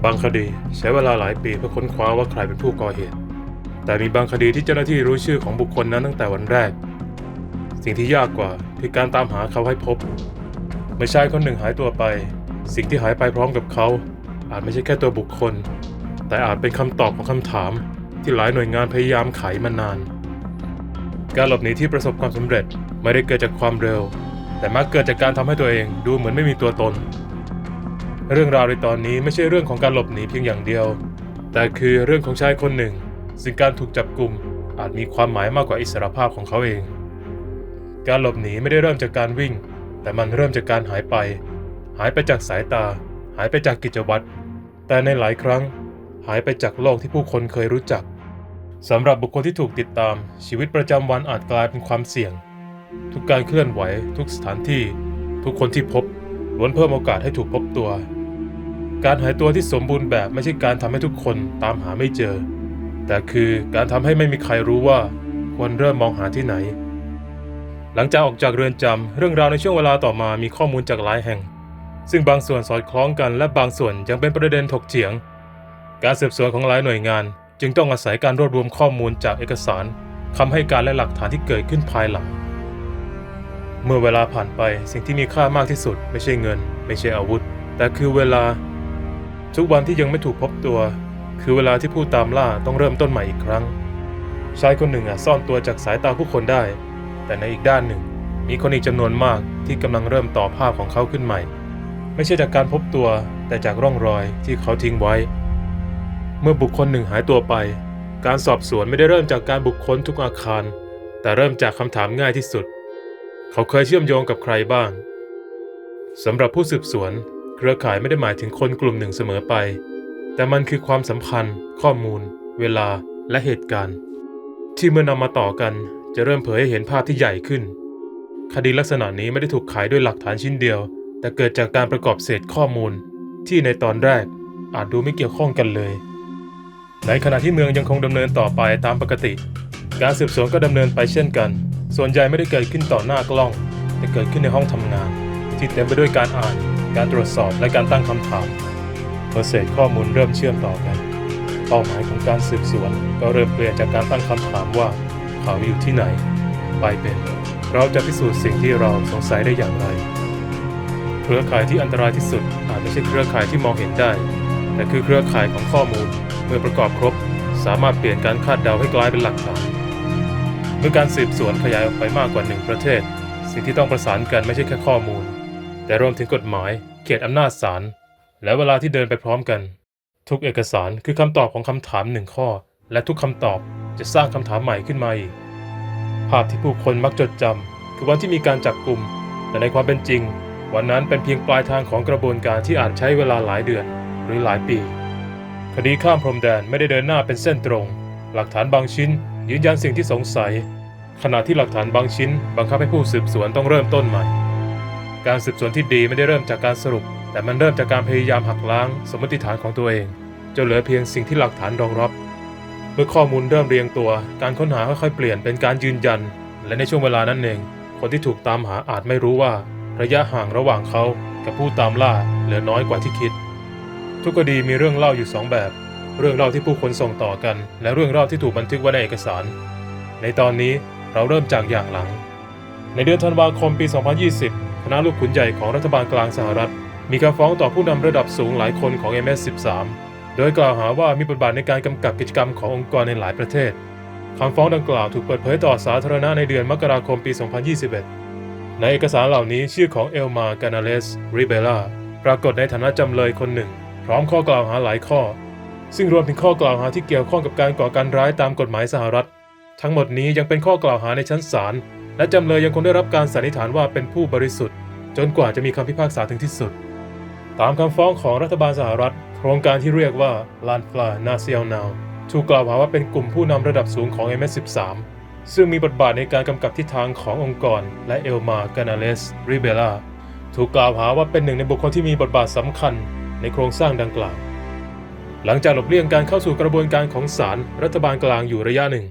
บางคดีใช้เวลาหลายปีเพื่อค้นคว้าว่าใครเป็นผู้ก่อเหตุแต่มีบางคดีที่เจ้าหน้าที่รู้ชื่อของบุคคลนั้นตั้งแต่วันแรกสิ่งที่ยากกว่าคือการตามหาเขาให้พบเมื่อชายคนหนึ่งหายตัวไปสิ่งที่หายไปพร้อมกับเขาอาจไม่ใช่แค่ตัวบุคคลแต่อาจเป็นคำตอบของคำถามที่หลายหน่วยงานพยายามไขมานานการหลบหนีที่ประสบความสำเร็จไม่ได้เกิดจากความเร็วแต่มักเกิดจากการทำให้ตัวเองดูเหมือนไม่มีตัวตนเรื่องราวในตอนนี้ไม่ใช่เรื่องของการหลบหนีเพียงอย่างเดียวแต่คือเรื่องของชายคนหนึ่งซึ่งการถูกจับกุมอาจมีความหมายมากกว่าอิสรภาพของเขาเองการหลบหนีไม่ได้เริ่มจากการวิ่งแต่มันเริ่มจากการหายไปจากสายตาหายไปจากกิจวัตรแต่ในหลายครั้งหายไปจากโลกที่ผู้คนเคยรู้จักสำหรับบุคคลที่ถูกติดตามชีวิตประจำวันอาจกลายเป็นความเสี่ยงทุกการเคลื่อนไหวทุกสถานที่ทุกคนที่พบล้วนเพิ่มโอกาสให้ถูกพบตัวการหายตัวที่สมบูรณ์แบบไม่ใช่การทำให้ทุกคนตามหาไม่เจอแต่คือการทำให้ไม่มีใครรู้ว่าควรเริ่มมองหาที่ไหนหลังจากออกจากเรือนจำเรื่องราวในช่วงเวลาต่อมามีข้อมูลจากหลายแห่งซึ่งบางส่วนสอดคล้องกันและบางส่วนยังเป็นประเด็นถกเถียงการสืบสวนของหลายหน่วยงานจึงต้องอาศัยการรวบรวมข้อมูลจากเอกสารคำให้การและหลักฐานที่เกิดขึ้นภายหลังเมื่อเวลาผ่านไปสิ่งที่มีค่ามากที่สุดไม่ใช่เงินไม่ใช่อาวุธแต่คือเวลาทุกวันที่ยังไม่ถูกพบตัวคือเวลาที่ผู้ตามล่าต้องเริ่มต้นใหม่อีกครั้งชายคนหนึ่งซ่อนตัวจากสายตาผู้คนได้แต่ในอีกด้านหนึ่งมีคนอีกจำนวนมากที่กำลังเริ่มต่อภาพของเขาขึ้นใหม่ไม่ใช่จากการพบตัวแต่จากร่องรอยที่เขาทิ้งไว้เมื่อบุคคลหนึ่งหายตัวไปการสอบสวนไม่ได้เริ่มจากการบุคคลทุกอาคารแต่เริ่มจากคำถามง่ายที่สุดเขาเคยเชื่อมโยงกับใครบ้างสำหรับผู้สืบสวนเครือข่ายไม่ได้หมายถึงคนกลุ่มหนึ่งเสมอไปแต่มันคือความสัมพันธ์ข้อมูลเวลาและเหตุการณ์ที่เมื่อนำมาต่อกันจะเริ่มเผยให้เห็นภาพที่ใหญ่ขึ้นคดีลักษณะนี้ไม่ได้ถูกขายด้วยหลักฐานชิ้นเดียวแต่เกิดจากการประกอบเศษข้อมูลที่ในตอนแรกอาจดูไม่เกี่ยวข้องกันเลยในขณะที่เมืองยังคงดำเนินต่อไปตามปกติการสืบสวนก็ดำเนินไปเช่นกันส่วนใหญ่ไม่ได้เกิดขึ้นต่อหน้ากล้องแต่เกิดขึ้นในห้องทำงานที่เต็มไปด้วยการอ่านการตรวจสอบและการตั้งคำถามเมื่อเศษข้อมูลเริ่มเชื่อมต่อกันเป้าหมายของการสืบสวนก็เริ่มเปลี่ยนจากการตั้งคำถามว่าเขาอยู่ที่ไหนไปเป็นเราจะพิสูจน์สิ่งที่เราสงสัยได้อย่างไรเครือข่ายที่อันตรายที่สุดอาจไม่ใช่เครือข่ายที่มองเห็นได้แต่คือเครือข่ายของข้อมูลเมื่อประกอบครบสามารถเปลี่ยนการคาดเดาให้กลายเป็นหลักฐานเมื่อการสืบสวนขยายออกไปมากกว่า1ประเทศสิ่งที่ต้องประสานกันไม่ใช่แค่ข้อมูลแต่รวมถึงกฎหมายเขตอำนาจศาลและเวลาที่เดินไปพร้อมกันทุกเอกสารคือคำตอบของคำถาม1ข้อและทุกคำตอบจะสร้างคำถามใหม่ขึ้นมาอีกภาพที่ผู้คนมักจดจำคือวันที่มีการจับกุมแต่ในความเป็นจริงวันนั้นเป็นเพียงปลายทางของกระบวนการที่อาจใช้เวลาหลายเดือนหรือหลายปีคดีข้ามพรมแดนไม่ได้เดินหน้าเป็นเส้นตรงหลักฐานบางชิ้นยืนยันสิ่งที่สงสัยขณะที่หลักฐานบางชิ้นบังคับให้ผู้สืบสวนต้องเริ่มต้นใหม่การสืบสวนที่ดีไม่ได้เริ่มจากการสรุปแต่มันเริ่มจากการพยายามหักล้างสมมติฐานของตัวเองจนเหลือเพียงสิ่งที่หลักฐานรองรับเมื่อข้อมูลเริ่มเรียงตัวการค้นหาค่อยๆเปลี่ยนเป็นการยืนยันและในช่วงเวลานั้นเองคนที่ถูกตามหาอาจไม่รู้ว่าระยะห่างระหว่างเขากับผู้ตามล่าเหลือน้อยกว่าที่คิดทุกคดีมีเรื่องเล่าอยู่2แบบเรื่องเล่าที่ผู้คนส่งต่อกันและเรื่องเล่าที่ถูกบันทึกไว้ในเอกสารในตอนนี้เราเริ่มจากอย่างหลังในเดือนธันวาคมปี 2020 คณะลูกขุนใหญ่ของรัฐบาลกลางสหรัฐมีการฟ้องต่อผู้นำระดับสูงหลายคนของ MS-13 โดยกล่าวหาว่ามีบทบาทในการกำกับกิจกรรมขององค์กรในหลายประเทศคำฟ้องดังกล่าวถูกเปิดเผยต่อสาธารณะในเดือนมกราคมปี 2021 ในเอกสารเหล่านี้ชื่อของเอลมา กานาเลส ริเบล่าปรากฏในฐานะจำเลยคนหนึ่งพร้อมข้อกล่าวหาหลายข้อซึ่งรวมถึงข้อกล่าวหาที่เกี่ยวข้องกับการก่อการร้ายตามกฎหมายสหรัฐทั้งหมดนี้ยังเป็นข้อกล่าวหาในชั้นศาลและจำเลยยังคงได้รับการสันนิษฐานว่าเป็นผู้บริสุทธิ์จนกว่าจะมีคำพิพากษาถึงที่สุดตามคำฟ้องของรัฐบาลสหรัฐโครงการที่เรียกว่า Landfly Nacional ถูกกล่าวหาว่าเป็นกลุ่มผู้นำระดับสูงของ MS-13 ซึ่งมีบทบาทในการกำกับทิศทางขององค์กรและเอลมา กานาเลส ริเบล่าถูกกล่าวหาว่าเป็นหนึ่งในบุคคลที่มีบทบาทสำคัญในโครงสร้างดังกล่าวหลังจากหลบเลี่ยงการเข้าสู่กระบวนการของศาลรัฐบาลกลางอยู่ระยะหนึ่ง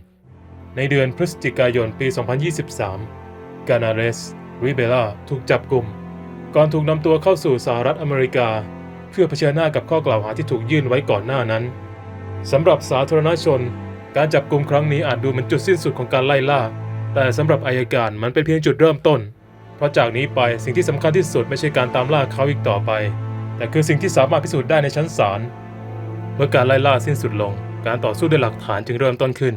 ในเดือนพฤศจิกายนปี 2023 กานาเลส ริเบล่าถูกจับกุมก่อนถูกนำตัวเข้าสู่สหรัฐอเมริกา พื่อเผชิญหน้ากับข้อกล่าวหาที่ถูกยื่นไว้ก่อนหน้านั้นสำหรับสาธารณชนการจับกุมครั้งนี้อาจดูเหมือนจุดสิ้นสุดของการไล่ล่าแต่สำหรับอัยการมันเป็นเพียงจุดเริ่มต้นเพราะจากนี้ไปสิ่งที่สำคัญที่สุดไม่ใช่การตามล่าเขาอีกต่อไปแต่คือสิ่งที่สามารถพิสูจน์ได้ในชั้นศาลเมื่อการไล่ล่าสิ้นสุดลงการต่อสู้ด้วยหลักฐานจึงเริ่มต้นขึ้น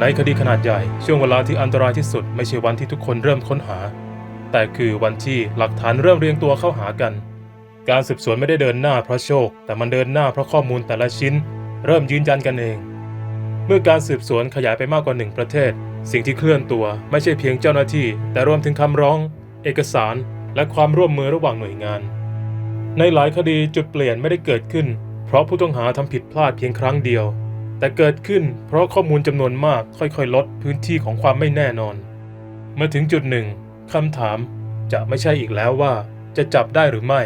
ในคดีขนาดใหญ่ช่วงเวลาที่อันตรายที่สุดไม่ใช่วันที่ทุกคนเริ่มค้นหาแต่คือวันที่หลักฐานเริ่มเรียงตัวเข้าหากันการสืบสวนไม่ได้เดินหน้าเพราะโชคแต่มันเดินหน้าเพราะข้อมูลแต่ละชิ้นเริ่มยืนยันกันเองเมื่อการสืบสวนขยายไปมากกว่า1ประเทศสิ่งที่เคลื่อนตัวไม่ใช่เพียงเจ้าหน้าที่แต่รวมถึงคำร้องเอกสารและความร่วมมือระหว่างหน่วยงานในหลายคดีจุดเปลี่ยนไม่ได้เกิดขึ้นเพราะผู้ต้องหาทำผิดพลาดเพียงครั้งเดียวแต่เกิดขึ้นเพราะข้อมูลจำนวนมากค่อยๆลดพื้นที่ของความไม่แน่นอนเมื่อถึงจุดหนึ่งคำถามจะไม่ใช่อีกแล้วว่าจะจับได้หรือไม่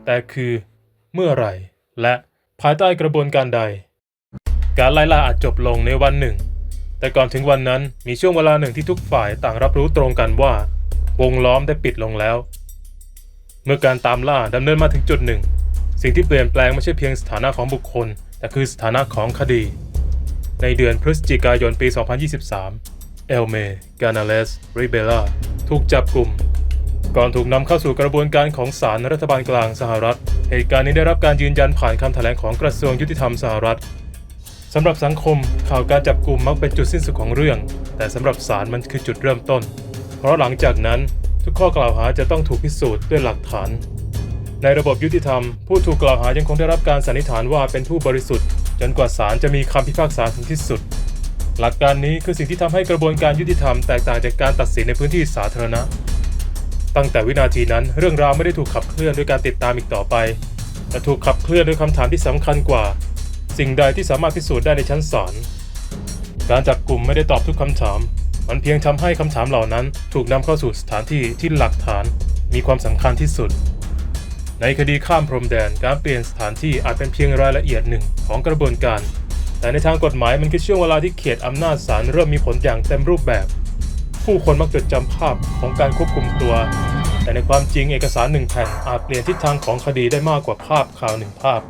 แต่คือเมื่อไหร่และภายใต้กระบวนการใดการไล่ล่าอาจจบลงในวันหนึ่งแต่ก่อนถึงวันนั้นมีช่วงเวลาหนึ่งที่ทุกฝ่ายต่างรับรู้ตรงกันว่าวงล้อมได้ปิดลงแล้วเมื่อการตามล่าดำเนินมาถึงจุดหนึ่งสิ่งที่เปลี่ยนแปลงไม่ใช่เพียงสถานะของบุคคลแต่คือสถานะของคดีในเดือนพฤศจิกายนปี 2023 เอลเม กานาเลส ริเบล่าถูกจับกุมก่อนถูกนำเข้าสู่กระบวนการของศาลรัฐบาลกลางสหรัฐเหตุการณ์นี้ได้รับการยืนยันผ่านคำแถลงของกระทรวงยุติธรรมสหรัฐสำหรับสังคมข่าวการจับกุมมักเป็นจุดสิ้นสุดของเรื่องแต่สำหรับศาลมันคือจุดเริ่มต้นเพราะหลังจากนั้นทุกข้อกล่าวหาจะต้องถูกพิสูจน์ด้วยหลักฐานในระบบยุติธรรมผู้ถูกกล่าวหายังคงได้รับการสันนิษฐานว่าเป็นผู้บริสุทธิ์จนกว่าศาลจะมีคำพิพากษาถึงที่สุดหลักการนี้คือสิ่งที่ทำให้กระบวนการยุติธรรมแตกต่างจากการตัดสินในพื้นที่สาธารณะตั้งแต่วินาทีนั้นเรื่องราวไม่ได้ถูกขับเคลื่อนด้วยการติดตามอีกต่อไปแต่ถูกขับเคลื่อนด้วยคำถามที่สำคัญกว่าสิ่งใดที่สามารถพิสูจน์ได้ในชั้นศาลการจับกุมไม่ได้ตอบทุกคำถามมันเพียงทำให้คำถามเหล่านั้นถูกนำเข้าสู่สถานที่ที่หลักฐานมีความสำคัญที่สุดในคดีข้ามพรมแดนการเปลี่ยนสถานที่อาจเป็นเพียงรายละเอียดหนึ่งของกระบวนการแต่ในทางกฎหมายมันคือช่วงเวลาที่เขตอำนาจศาลเริ่มมีผลอย่างเต็มรูปแบบผู้คนมักจดจำภาพของการควบคุมตัวแต่ในความจริงเอกสาร1แผ่นอาจเปลี่ยนทิศทางของคดีได้มากกว่าภาพข่าว1ภาพ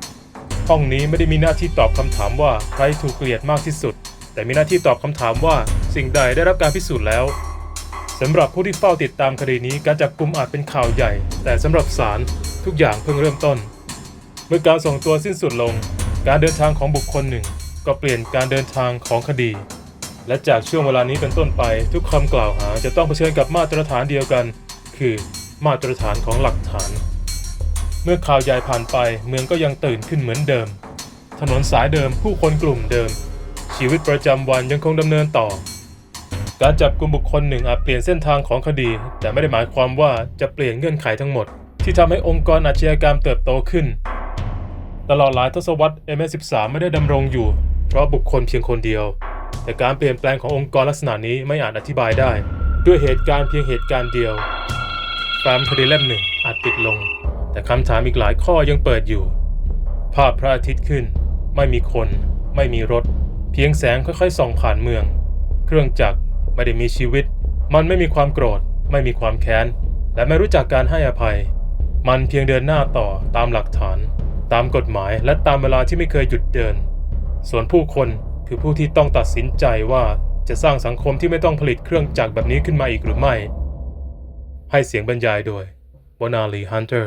ห้องนี้ไม่ได้มีหน้าที่ตอบคำถามว่าใครถูกเกลียดมากที่สุดแต่มีหน้าที่ตอบคำถามว่าสิ่งใดได้รับการพิสูจน์แล้วสำหรับผู้ที่เฝ้าติดตามคดีนี้การจับกุมอาจเป็นข่าวใหญ่แต่สำหรับศาลทุกอย่างเพิ่งเริ่มต้นเมื่อการส่งตัวสิ้นสุดลงการเดินทางของบุคคลหนึ่งก็เปลี่ยนการเดินทางของคดีและจากช่วงเวลานี้เป็นต้นไปทุกคำกล่าวหาจะต้องเผชิญกับมาตรฐานเดียวกันคือมาตรฐานของหลักฐานเมื่อข่าวใหญ่ผ่านไปเมืองก็ยังตื่นขึ้นเหมือนเดิมถนนสายเดิมผู้คนกลุ่มเดิมชีวิตประจำวันยังคงดำเนินต่อการจับกุมบุคคลหนึ่งอาจเปลี่ยนเส้นทางของคดีแต่ไม่ได้หมายความว่าจะเปลี่ยนเงื่อนไขทั้งหมดที่ทำให้องค์กรอาชญากรรมเติบโตขึ้นตลอดหลายทศวรรษ MI13 ไม่ได้ดำรงอยู่เพราะบุคคลเพียงคนเดียวแต่การเปลี่ยนแปลงขององค์กรลักษณะนี้ไม่อาจอธิบายได้ด้วยเหตุการณ์เพียงเหตุการณ์เดียวแฟ้มคดีเล่มหนึ่งอาจปิดลงแต่คำถามอีกหลายข้อยังเปิดอยู่ภาพพระอาทิตย์ขึ้นไม่มีคนไม่มีรถเพียงแสงค่อยๆส่องผ่านเมืองเครื่องจักรไม่ได้มีชีวิตมันไม่มีความโกรธไม่มีความแค้นและไม่รู้จักการให้อภัยมันเพียงเดินหน้าต่อตามหลักฐานตามกฎหมายและตามเวลาที่ไม่เคยหยุดเดินส่วนผู้คนคือผู้ที่ต้องตัดสินใจว่าจะสร้างสังคมที่ไม่ต้องผลิตเครื่องจักรแบบนี้ขึ้นมาอีกหรือไม่ให้เสียงบรรยายโดย Bonali Hunter